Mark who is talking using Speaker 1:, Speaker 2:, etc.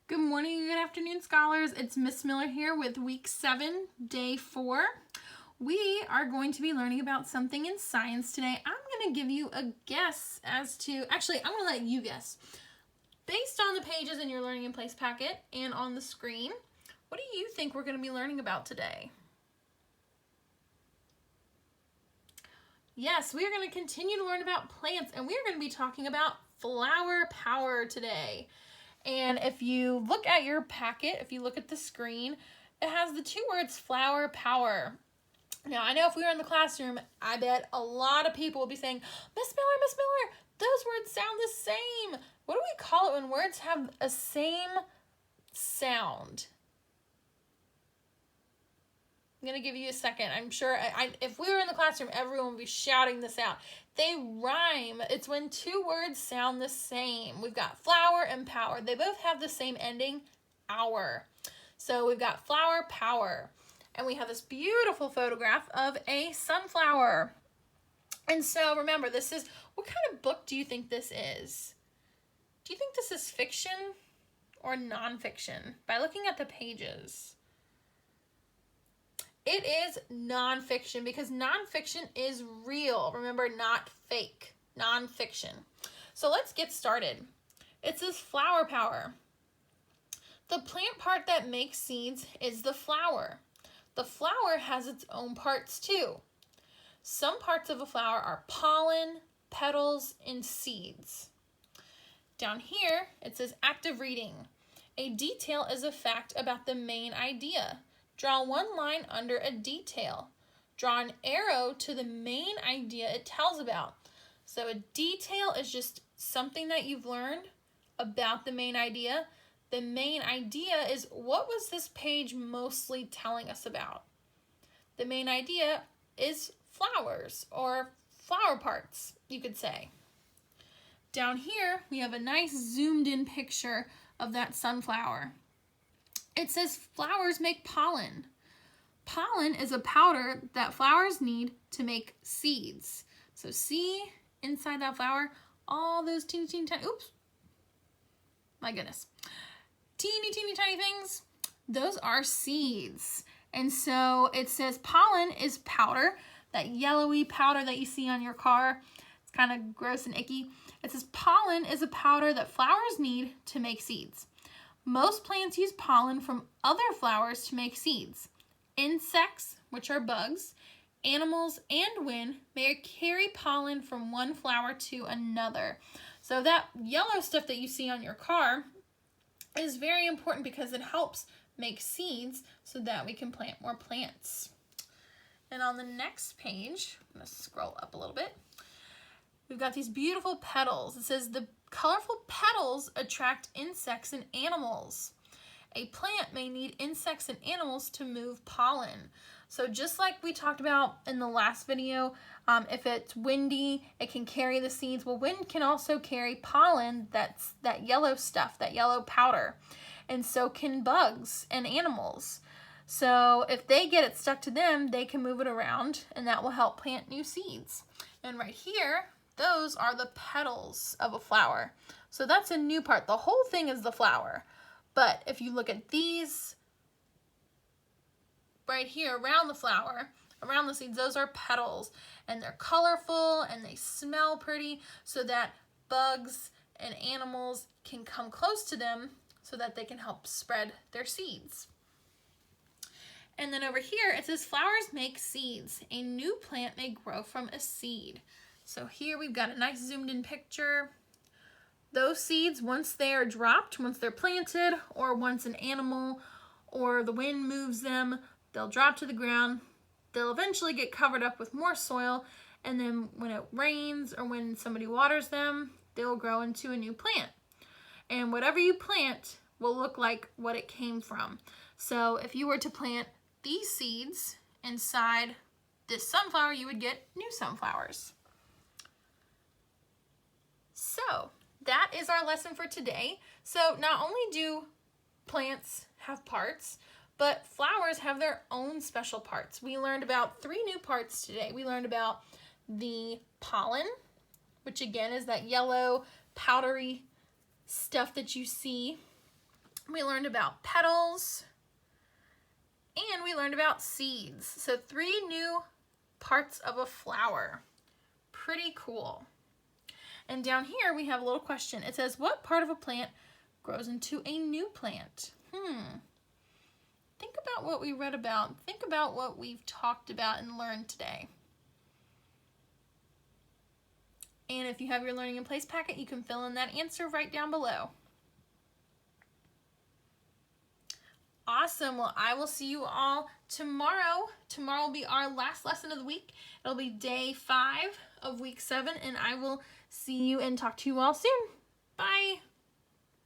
Speaker 1: Good morning and good afternoon, scholars. It's Miss Miller here with week 7, day 4. We are going to be learning about something in science today. I'm going to give you a guess as to, actually, I'm going to let you guess. Based on the pages in your Learning in Place packet and on the screen, what do you think we're going to be learning about today? Yes, we are going to continue to learn about plants, and we are going to be talking about flower power today. And if you look at your packet, if you look at the screen, it has the two words flower power. Now, I know if we were in the classroom, I bet a lot of people will be saying, Miss Miller, those words sound the same. What do we call it when words have a same sound? I'm going to give you a second. I'm sure if we were in the classroom, everyone would be shouting this out. They rhyme. It's when two words sound the same. We've got flower and power. They both have the same ending, hour. So we've got flower power. And we have this beautiful photograph of a sunflower. And so remember, this is, what kind of book do you think this is? Do you think this is fiction or nonfiction? By looking at the pages. It is nonfiction because nonfiction is real. Remember, not fake. Nonfiction. So let's get started. It says flower power. The plant part that makes seeds is the flower. The flower has its own parts too. Some parts of a flower are pollen, petals, and seeds. Down here, it says active reading. A detail is a fact about the main idea. Draw one line under a detail. Draw an arrow to the main idea it tells about. So a detail is just something that you've learned about the main idea. The main idea is, what was this page mostly telling us about? The main idea is flowers, or flower parts, you could say. Down here, we have a nice zoomed in picture of that sunflower. It says flowers make pollen. Pollen is a powder that flowers need to make seeds. So see inside that flower, all those teeny tiny, oops, my goodness. Teeny tiny things, those are seeds. And so it says pollen is powder, that yellowy powder that you see on your car. It's kind of gross and icky. It says pollen is a powder that flowers need to make seeds. Most plants use pollen from other flowers to make seeds. Insects, which are bugs, animals, and wind may carry pollen from one flower to another. So that yellow stuff that you see on your car is very important because it helps make seeds so that we can plant more plants. And on the next page, I'm going to scroll up a little bit. We've got these beautiful petals. It says the colorful petals attract insects and animals. A plant may need insects and animals to move pollen. So just like we talked about in the last video, if it's windy, it can carry the seeds. Well, wind can also carry pollen, that's that yellow stuff, that yellow powder. And so can bugs and animals. So if they get it stuck to them, they can move it around, and that will help plant new seeds. And right here, those are the petals of a flower. So that's a new part. The whole thing is the flower. But if you look at these right here around the flower, around the seeds, those are petals. And they're colorful and they smell pretty so that bugs and animals can come close to them so that they can help spread their seeds. And then over here, it says flowers make seeds. A new plant may grow from a seed. So here we've got a nice zoomed in picture. Those seeds, once they are dropped, once they're planted, or once an animal or the wind moves them, they'll drop to the ground. They'll eventually get covered up with more soil, and then when it rains or when somebody waters them, they'll grow into a new plant. And whatever you plant will look like what it came from. So if you were to plant these seeds inside this sunflower, you would get new sunflowers. So that is our lesson for today. So not only do plants have parts, but flowers have their own special parts. We learned about 3 new parts today. We learned about the pollen, which again is that yellow powdery stuff that you see We learned about petals, and we learned about seeds. So 3 new parts of a flower. Pretty cool. And down here we have a little question. It says, what part of a plant grows into a new plant? Think about what we read about. Think about what we've talked about and learned today. And if you have your Learning in Place packet, you can fill in that answer right down below. Awesome. Well, I will see you all tomorrow. Tomorrow will be our last lesson of the week. It'll be day 5 of week 7, and I will see you and talk to you all soon. Bye.